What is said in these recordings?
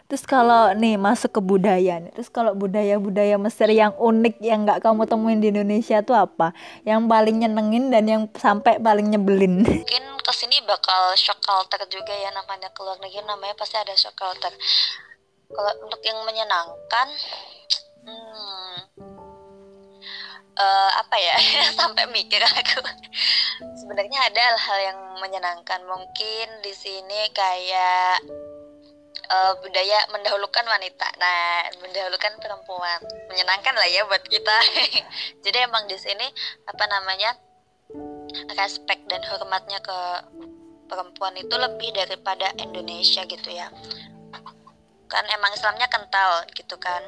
Terus kalau nih masuk ke budaya nih, terus kalau budaya-budaya Mesir yang unik yang nggak kamu temuin di Indonesia tuh apa? Yang paling nyenengin dan yang sampai paling nyebelin? Mungkin kesini bakal shock culture juga ya, namanya keluar negeri namanya pasti ada shock culture. Kalau untuk yang menyenangkan, hmm, apa ya? Sampai mikir aku. Sebenarnya ada hal yang menyenangkan. Mungkin di sini kayak budaya mendahulukan wanita. Nah, mendahulukan perempuan. Menyenangkan lah ya buat kita. Jadi emang di sini apa namanya? Respect dan hormatnya ke perempuan itu lebih daripada Indonesia gitu ya. Kan emang Islamnya kental gitu kan.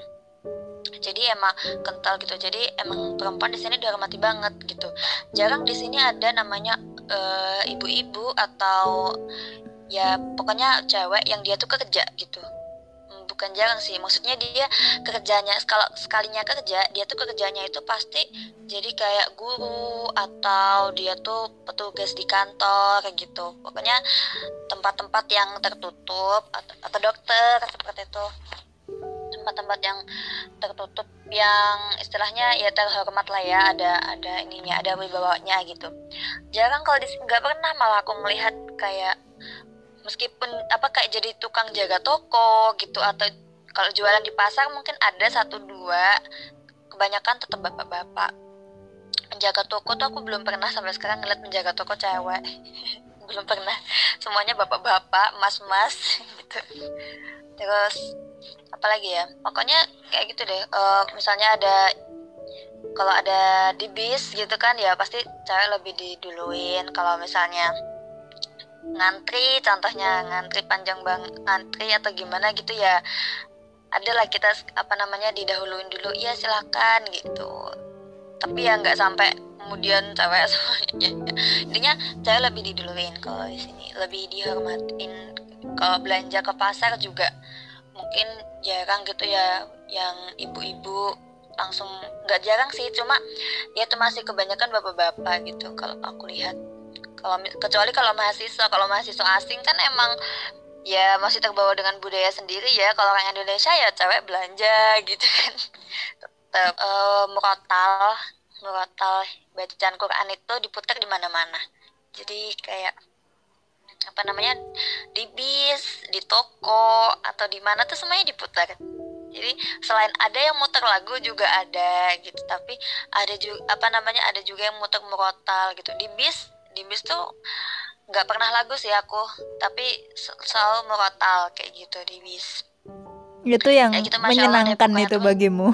Jadi emang kental gitu. Jadi emang perempuan di sini dihormati banget gitu. Jarang di sini ada namanya ibu-ibu atau ya pokoknya cewek yang dia tuh kerja gitu. Bukan jarang sih, maksudnya dia kerjanya kalau sekalinya kerja dia tuh kerjanya itu pasti jadi kayak guru atau dia tuh petugas di kantor gitu, pokoknya tempat-tempat yang tertutup atau dokter seperti itu, tempat-tempat yang tertutup yang istilahnya ya terhormat lah ya, ada ininya, ada wibawanya gitu. Jarang kalau di nggak pernah malah aku melihat kayak meskipun apa kayak jadi tukang jaga toko gitu, atau kalau jualan di pasar mungkin ada satu dua, kebanyakan tetap bapak-bapak. Penjaga toko tuh aku belum pernah sampai sekarang ngeliat penjaga toko cewek. Belum pernah, semuanya bapak-bapak, mas-mas gitu. Terus apalagi ya, pokoknya kayak gitu deh. Misalnya ada, kalau ada di bis gitu kan ya pasti cewek lebih diduluin. Kalau misalnya ngantri, contohnya ngantri panjang bang, ngantri atau gimana gitu ya, adalah kita apa namanya didahuluin dulu, ya silakan gitu. Tapi ya nggak sampai kemudian cewek semuanya. Intinya cewek lebih diduluin kalau di sini, lebih dihormatin. Kalau belanja ke pasar juga mungkin jarang gitu ya yang ibu-ibu langsung, nggak jarang sih, cuma ya itu masih kebanyakan bapak-bapak gitu kalau aku lihat. Kecuali kalau mahasiswa asing kan emang ya masih terbawa dengan budaya sendiri ya. Kalau orang Indonesia ya cewek belanja gitu kan. Tetap murotal, murotal bacaan Quran itu diputar di mana-mana. Jadi kayak apa namanya, di bis, di toko atau di mana tuh semuanya diputar. Jadi selain ada yang muter lagu juga ada gitu, tapi ada juga apa namanya, ada juga yang muter murotal gitu. Di bis tuh nggak pernah lagu sih aku, tapi selalu murotal kayak gitu di bis. Itu Ya yang gitu, masya Allah deh menyenangkan pokoknya itu tuh. bagimu.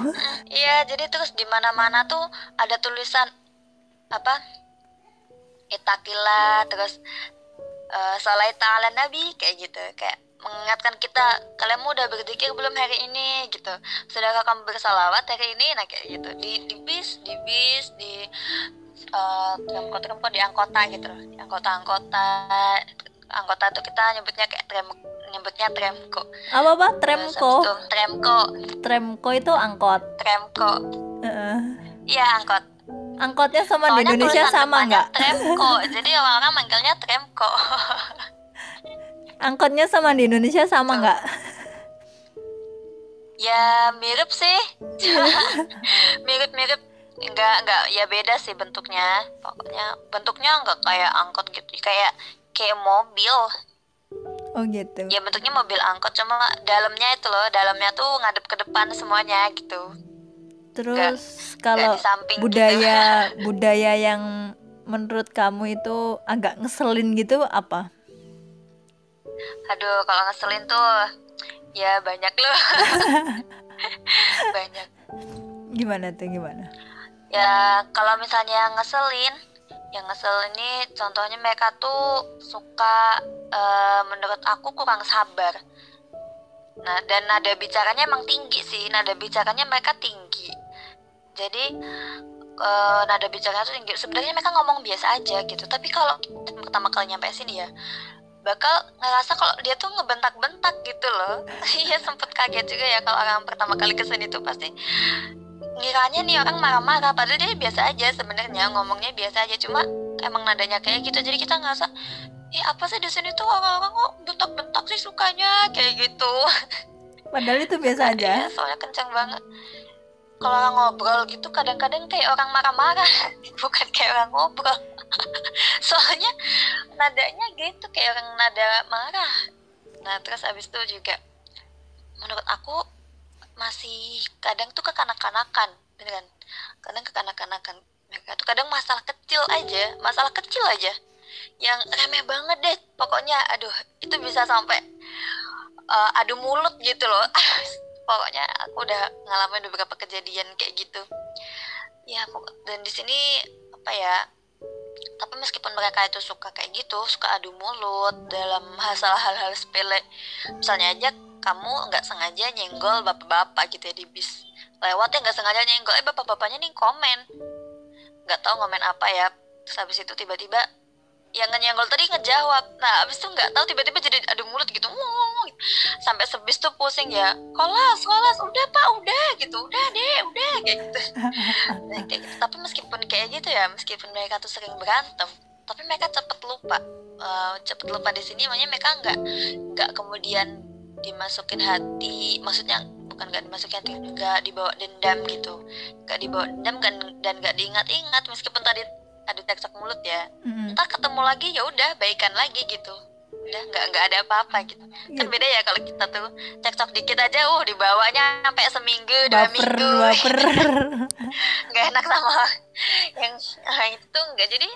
Iya, jadi terus di mana-mana tuh ada tulisan apa, itakillah, terus sholai ta'ala nabi kayak gitu, kayak mengingatkan kita, kalian udah berzikir belum hari ini gitu, sudahkah kamu bersalawat hari ini, nah kayak gitu di bis di tram di anggota gitu loh, di anggota anggota tuh kita nyebutnya kayak tram, nyebutnya tramko. Apa-apa? Terus Tremko. habis itu tramko, Tremko itu angkot. tramko, Heeh. iya angkot. Angkotnya sama di Soalnya Indonesia tulisan sama depannya nggak? tramko, jadi orang-orang manggilnya tramko. Angkotnya sama di Indonesia sama Tuh, nggak? ya mirip sih. Mirip-mirip, enggak ya, beda sih bentuknya, pokoknya bentuknya enggak kayak angkot gitu, kayak kayak mobil. Oh gitu. Ya bentuknya mobil angkot, cuma dalamnya itu loh, dalamnya tuh ngadep ke depan semuanya gitu, enggak Terus enggak di kalau samping gitu. budaya budaya yang menurut kamu itu agak ngeselin gitu apa? Aduh, kalau ngeselin tuh ya banyak loh. Banyak. Gimana tuh gimana? Ya kalau misalnya ngeselin, yang ngesel ini contohnya mereka tuh suka, menurut aku kurang sabar. Nah, dan nada bicaranya emang tinggi sih, nada bicaranya mereka tinggi. Jadi nada bicaranya tuh tinggi. Sebenarnya mereka ngomong biasa aja gitu, tapi kalau pertama kali nyampe sini ya bakal ngerasa kalau dia tuh ngebentak-bentak gitu loh. Iya, sempet kaget juga ya kalau orang pertama kali kesini tuh pasti ngiranya nih orang marah-marah, padahal dia biasa aja sebenarnya, ngomongnya biasa aja, cuma emang nadanya kayak gitu. Jadi kita ngerasa, apa sih di sini tuh orang-orang kok bentak-bentak sih sukanya kayak gitu. Padahal itu biasa aja. Iya, soalnya kencang banget. Kalau orang ngobrol gitu kadang-kadang kayak orang marah-marah, bukan kayak orang ngobrol. Soalnya nadanya gitu kayak orang nada marah. Nah terus abis itu juga menurut aku masih kadang tuh kekanak-kanakan, beneran. Kadang kekanak-kanakan. Mereka tuh kadang masalah kecil aja, yang remeh banget deh. Pokoknya, aduh, itu bisa sampai adu mulut gitu loh. Pokoknya aku udah ngalamin beberapa kejadian kayak gitu. Ya, dan di sini apa ya? Tapi meskipun mereka itu suka kayak gitu, suka adu mulut dalam masalah hal-hal sepele, misalnya aja kamu nggak sengaja nyenggol bapak-bapak gitu ya di bis lewat, ya nggak sengaja nyenggol, bapak-bapaknya nih komen, nggak tahu ngomen apa ya, terus habis itu tiba-tiba yang nyenggol tadi ngejawab, nah habis itu nggak tahu tiba-tiba jadi adu mulut gitu, sampai sebis tuh pusing ya, kolas, udah pak, udah gitu, udah deh, udah kayak gitu. Nah, kayak gitu. Tapi meskipun kayak gitu ya, meskipun mereka tuh sering berantem, tapi mereka cepet lupa. Cepet lupa di sini, makanya mereka nggak kemudian dimasukin hati, maksudnya bukan nggak dimasukin hati, nggak dibawa dendam gitu, nggak dibawa dendam dan nggak diingat-ingat meskipun tadi ada cekcok mulut ya. Entah ketemu lagi ya udah baikan lagi gitu, udah nggak ada apa-apa gitu. Kan beda ya kalau kita tuh cekcok dikit aja dibawanya sampai seminggu, 2 minggu baper. nggak enak sama yang itu nggak. Jadi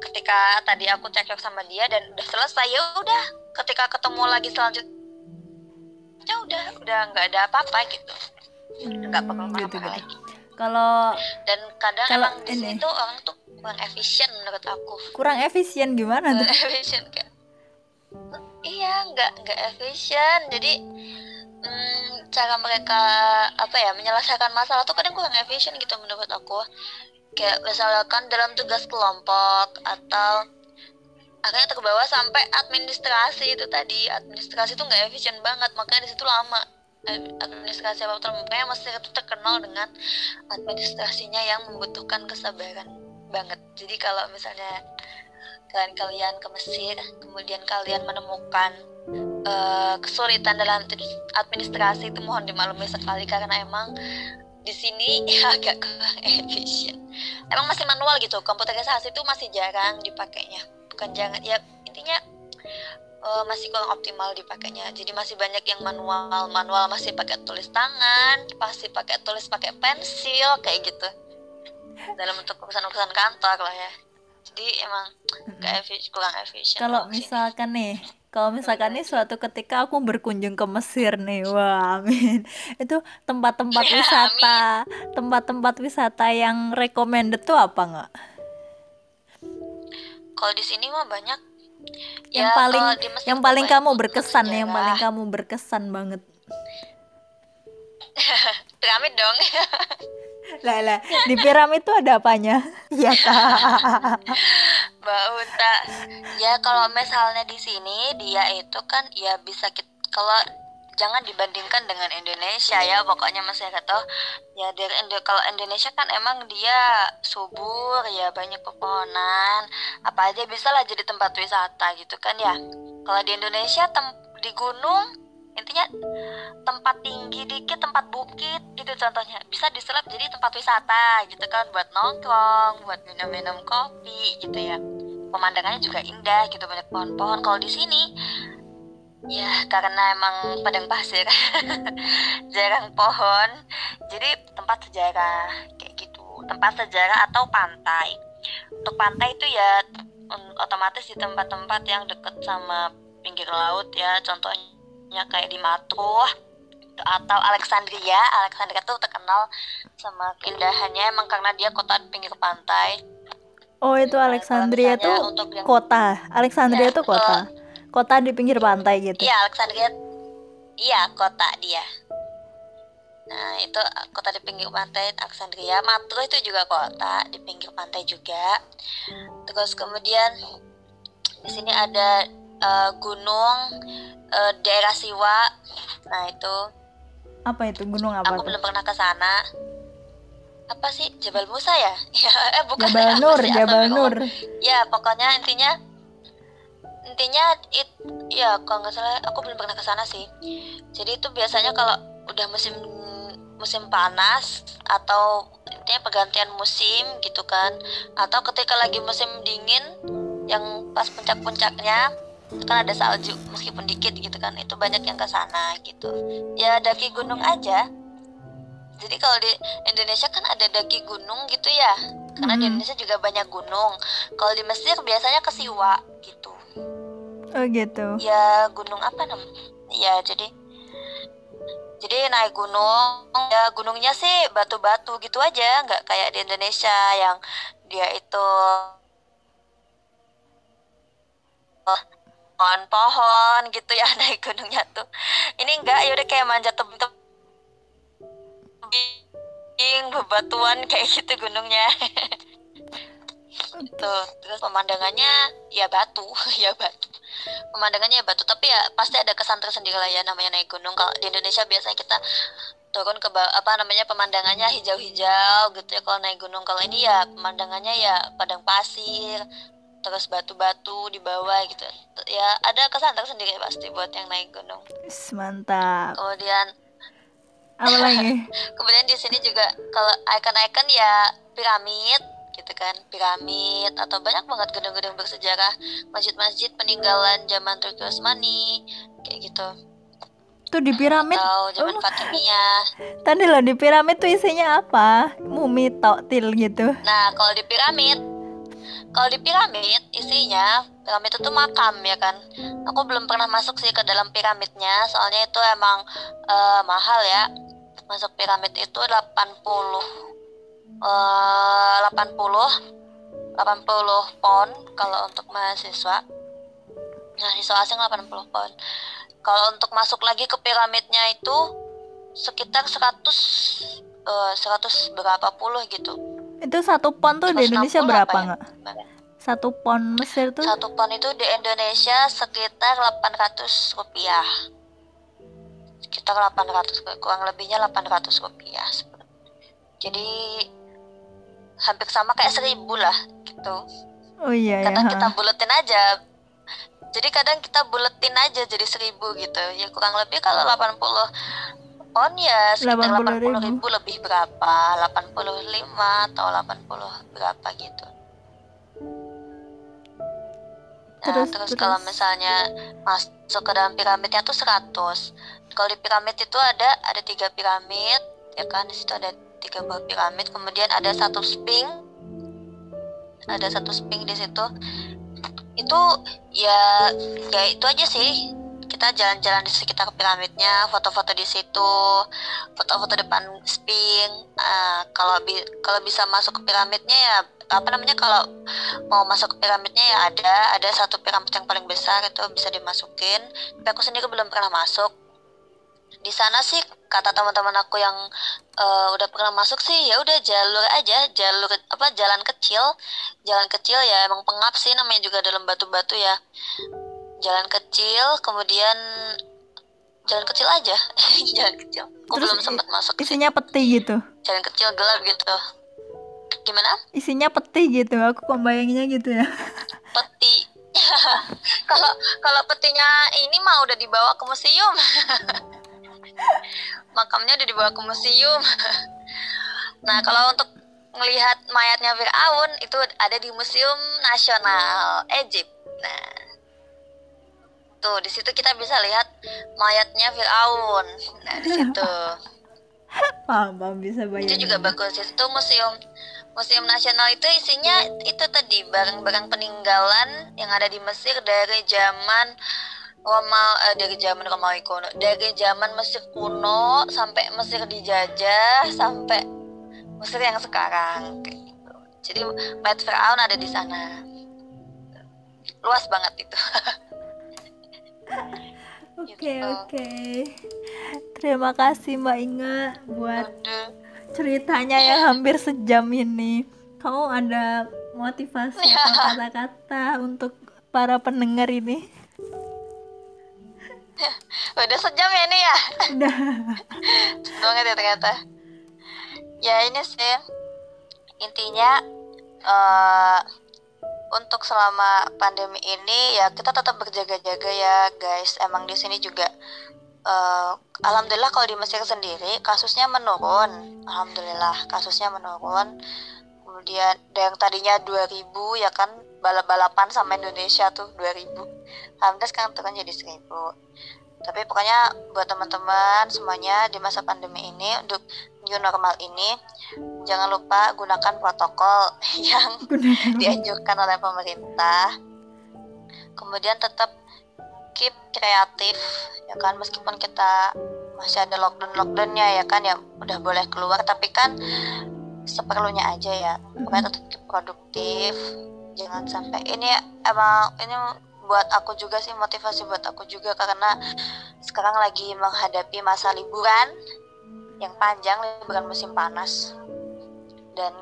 ketika tadi aku cekcok sama dia dan udah selesai, ya udah ketika ketemu lagi selanjutnya udah nggak ada apa-apa gitu, nggak apa-apa gitu. lagi. Kalau dan kadang emang di sini tuh orang tuh kurang efisien menurut aku. Kurang efisien gimana tuh? Efisien kayak iya, nggak efisien. Jadi cara mereka apa ya menyelesaikan masalah tuh kadang kurang efisien gitu menurut aku. Kayak misalkan dalam tugas kelompok atau akhirnya terbawa sampai administrasi itu tadi. Administrasi tuh nggak efisien banget, makanya di situ lama. Administrasi apa tuh, makanya Mesir itu terkenal dengan administrasinya yang membutuhkan kesabaran banget. Jadi kalau misalnya kalian ke Mesir kemudian kalian menemukan kesulitan dalam administrasi, itu mohon dimaklumi sekali karena emang di sini agak kurang efisien. Emang masih manual gitu, komputerisasi itu masih jarang dipakainya. Bukan jangan ya, intinya masih kurang optimal dipakainya. Jadi masih banyak yang manual masih pakai tulis tangan, pasti pakai pensil kayak gitu dalam untuk urusan kantor lah ya. Jadi emang kurang efisien. Kalau misalkan nih suatu ketika aku berkunjung ke Mesir nih, wah amin, itu tempat-tempat wisata, tempat-tempat wisata yang recommended tuh apa nggak? Kalau di sini mah banyak. Yang paling kamu berkesan banget. Piramid dong. Lah, di piramid itu ada apanya? Iya kak. Mbak Unta. Ya kalau misalnya di sini dia itu kan ya bisa kalau jangan dibandingkan dengan Indonesia ya, pokoknya masih kata ya kalau Indonesia kan emang dia subur ya, banyak pepohonan, apa aja bisa lah jadi tempat wisata gitu kan ya. Kalau di Indonesia di gunung, intinya tempat tinggi dikit, tempat bukit gitu contohnya, bisa disulap jadi tempat wisata gitu kan, buat nongkrong, buat minum-minum kopi gitu ya. Pemandangannya juga indah gitu, banyak pohon-pohon. Kalau di sini ya karena emang padang pasir jarang pohon, jadi tempat sejarah kayak gitu, tempat sejarah atau pantai. Untuk pantai itu ya otomatis di tempat-tempat yang dekat sama pinggir laut ya, contohnya kayak di Matruh atau Alexandria. Alexandria tuh terkenal sama keindahannya emang karena dia kota di pinggir pantai. Oh itu Alexandria tuh kota. Alexandria tuh kota di pinggir pantai gitu. Iya, Alexandria. Iya, kota dia. Nah, itu kota di pinggir pantai Alexandria. Matruh itu juga kota di pinggir pantai juga. Terus kemudian di sini ada gunung daerah Siwa. Nah, itu apa itu gunung apa? Aku belum pernah ke sana. Apa sih? Jabal Musa ya? Ya, bukan. Jabal Nur. Ya, pokoknya intinya intinya ya kalau nggak salah aku belum pernah ke sana sih. Jadi itu biasanya kalau udah musim panas atau intinya pergantian musim gitu kan, atau ketika lagi musim dingin yang pas puncak-puncaknya itu kan ada salju meskipun dikit gitu kan, itu banyak yang ke sana gitu. Ya daki gunung aja. Jadi kalau di Indonesia kan ada daki gunung gitu ya, karena di Indonesia juga banyak gunung. Kalau di Mesir biasanya ke Siwa gitu. Oh gitu. Ya gunung apa namanya? Ya jadi naik gunung, ya gunungnya sih batu-batu gitu aja, nggak kayak di Indonesia yang dia itu pohon-pohon gitu ya naik gunungnya tuh. Ini enggak, ya udah kayak manjat tebing-tebing bebatuan kayak gitu gunungnya. Tuh, terus pemandangannya ya batu, ya batu. Pemandangannya ya batu, tapi ya pasti ada kesan tersendiri lah ya namanya naik gunung. Kalau di Indonesia biasanya kita turun ke pemandangannya hijau-hijau gitu ya kalau naik gunung. Kalau ini ya pemandangannya ya padang pasir, terus batu-batu di bawah gitu. Ya ada kesan tersendiri pasti buat yang naik gunung. Mantap. Kemudian apa lagi? Kemudian di sini juga kalau ikon-ikon ya piramid gitu kan, piramid atau banyak banget gedung-gedung bersejarah, masjid-masjid peninggalan zaman Turki Utsmani kayak gitu. Tuh di piramid atau zaman Fatimiyah. Tadi loh di piramid tuh isinya apa? Mumi toktil gitu. Nah, kalau di piramid isinya piramid itu makam ya kan. Aku belum pernah masuk sih ke dalam piramidnya, soalnya itu emang mahal ya. Masuk piramid itu 80 pound kalau untuk mahasiswa. Mahasiswa asing 80 pound. Kalau untuk masuk lagi ke piramidnya itu sekitar 100 berapa puluh gitu. Itu 1 pound tuh di Indonesia berapa nggak? Ya? 1 pound Mesir tuh? 1 pound itu di Indonesia sekitar 800 rupiah. Sekitar 800, kurang lebihnya 800 rupiah. Jadi hampir sama kayak 1.000 lah gitu. Oh iya kadang ya. Kita buletin aja. Jadi kadang kita buletin aja jadi 1.000 gitu. Ya kurang lebih kalau 80 pound ya sekitar 80.000 lebih berapa? 85 atau 80 berapa gitu. Nah, terus kalau misalnya masuk ke dalam piramidnya tuh 100. Kalau di piramid itu ada 3 piramid, ya kan? Di situ ada 3 buah piramid, kemudian ada 1 sphinx. Ada 1 sphinx di situ. Itu ya itu aja sih. Kita jalan-jalan di sekitar piramidnya, foto-foto di situ, foto-foto depan sphinx. Kalau bisa masuk ke piramidnya ya kalau mau masuk ke piramidnya ya ada 1 piramid yang paling besar itu bisa dimasukin. Tapi aku sendiri belum pernah masuk. Di sana sih kata teman-teman aku yang udah pernah masuk sih, ya udah jalan kecil ya, emang pengap sih namanya juga dalam batu-batu ya. Jalan kecil, kemudian jalan kecil aja. Jalan kecil. Aku belum sempat masuk. Isinya peti gitu. Jalan kecil gelap gitu. Gimana? Isinya peti gitu. Aku kok bayanginnya gitu ya. Peti. Kalau petinya ini mah udah dibawa ke museum. Makamnya udah dibawa ke museum. Nah, kalau untuk melihat mayatnya Firaun itu ada di Museum Nasional Egypt. Nah, tuh di situ kita bisa lihat mayatnya Firaun. Nah, di situ. Paham bisa bayangin. Itu juga bagus. Itu Museum Nasional itu isinya itu tadi barang-barang peninggalan yang ada di Mesir dari zaman Romawi kuno, dari zaman Mesir kuno sampai Mesir dijajah sampai Mesir yang sekarang kayak gitu. Jadi mayat Firaun ada di sana. Luas banget itu. Oke. Terima kasih Mbak Inga buat ceritanya yang hampir sejam ini. Kamu ada motivasi atau kata-kata untuk para pendengar ini? Udah sejam ya ini ya? Udah. Banget ya ternyata. Ya ini sih intinya untuk selama pandemi ini ya kita tetap berjaga-jaga ya guys. Emang di sini juga alhamdulillah kalau di Mesir sendiri kasusnya menurun. Alhamdulillah kasusnya menurun. Kemudian yang tadinya 2000 ya kan, balap-balapan sama Indonesia tuh 2000. Alhamdulillah sekarang turun jadi 1000. Tapi pokoknya buat teman-teman semuanya di masa pandemi ini, untuk new normal ini, jangan lupa gunakan protokol yang dianjurkan oleh pemerintah. Kemudian tetap keep kreatif ya kan, meskipun kita masih ada lockdownnya ya kan, ya udah boleh keluar tapi kan seperlunya aja ya. Pokoknya tetap keep produktif, jangan sampai ini buat aku juga sih, motivasi buat aku juga, karena sekarang lagi menghadapi masa liburan yang panjang, liburan musim panas dan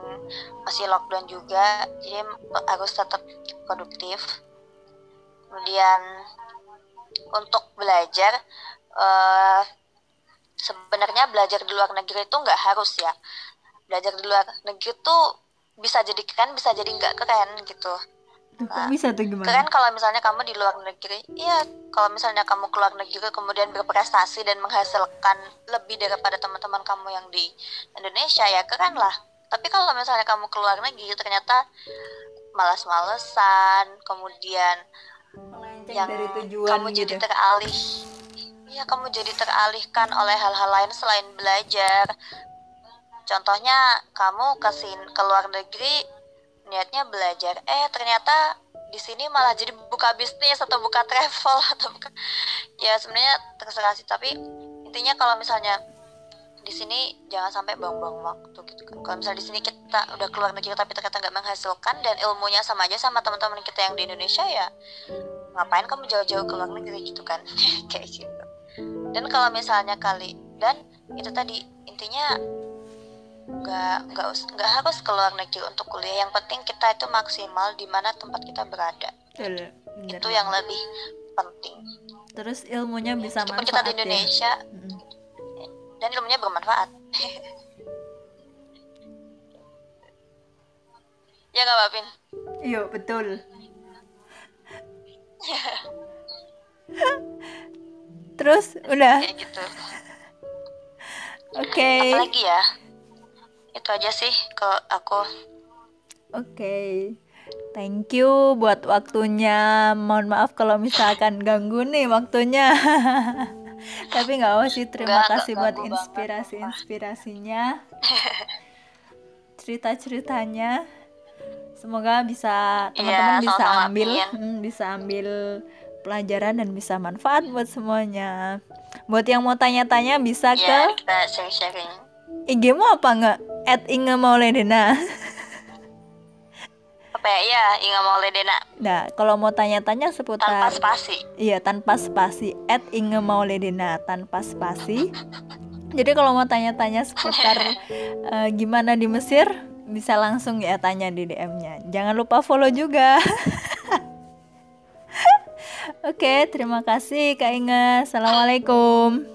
masih lockdown juga, jadi harus tetap produktif. Kemudian untuk belajar, sebenarnya belajar di luar negeri itu nggak harus ya. Belajar di luar negeri tuh bisa jadi keren, bisa jadi nggak keren gitu. Kok bisa tuh gimana? Keren kalau misalnya kamu di luar negeri, iya, kalau misalnya kamu keluar negeri kemudian berprestasi dan menghasilkan lebih daripada teman-teman kamu yang di Indonesia, ya keren lah. Tapi kalau misalnya kamu keluar negeri ternyata malas-malesan, kemudian yang dari tujuan kamu gitu. jadi kamu jadi teralihkan oleh hal-hal lain selain belajar. Contohnya kamu ke luar negeri niatnya belajar, ternyata di sini malah jadi buka bisnis atau buka travel atau buka, ya sebenarnya terserah sih, tapi intinya kalau misalnya di sini jangan sampai buang-buang waktu gitu kan. Kalau misalnya di sini kita udah keluar negeri tapi ternyata nggak menghasilkan dan ilmunya sama aja sama teman-teman kita yang di Indonesia, ya ngapain kamu jauh-jauh ke luar negeri gitu kan. Kayak gitu. Dan kalau misalnya dan itu tadi intinya nggak harus keluar negeri untuk kuliah, yang penting kita itu maksimal di mana tempat kita berada. Bener. Itu yang lebih penting. Terus ilmunya bisa meskipun manfaat kita di Indonesia ya. Dan ilmunya bermanfaat. Ya nggak Mbak Pin? Iya betul. Terus udah ya gitu. Oke. Apalagi ya, itu aja sih kalau aku. Oke. Thank you buat waktunya. Mohon maaf kalau misalkan ganggu nih waktunya. Tapi nggak apa sih, terima kasih buat inspirasinya, cerita-ceritanya. Semoga teman-teman bisa ambil pelajaran dan bisa manfaat buat semuanya. Buat yang mau tanya-tanya bisa ke kita sharing-sharing. IG-mu apa nggak? @ingemaulidena. Apa ya? Inga Maulidena. Nah, kalau mau tanya-tanya seputar tanpa spasi. Iya, tanpa spasi. @ingemaulidena tanpa spasi. Jadi kalau mau tanya-tanya seputar gimana di Mesir, bisa langsung ya tanya di DM-nya. Jangan lupa follow juga. Oke, terima kasih Kak Inga. Assalamualaikum.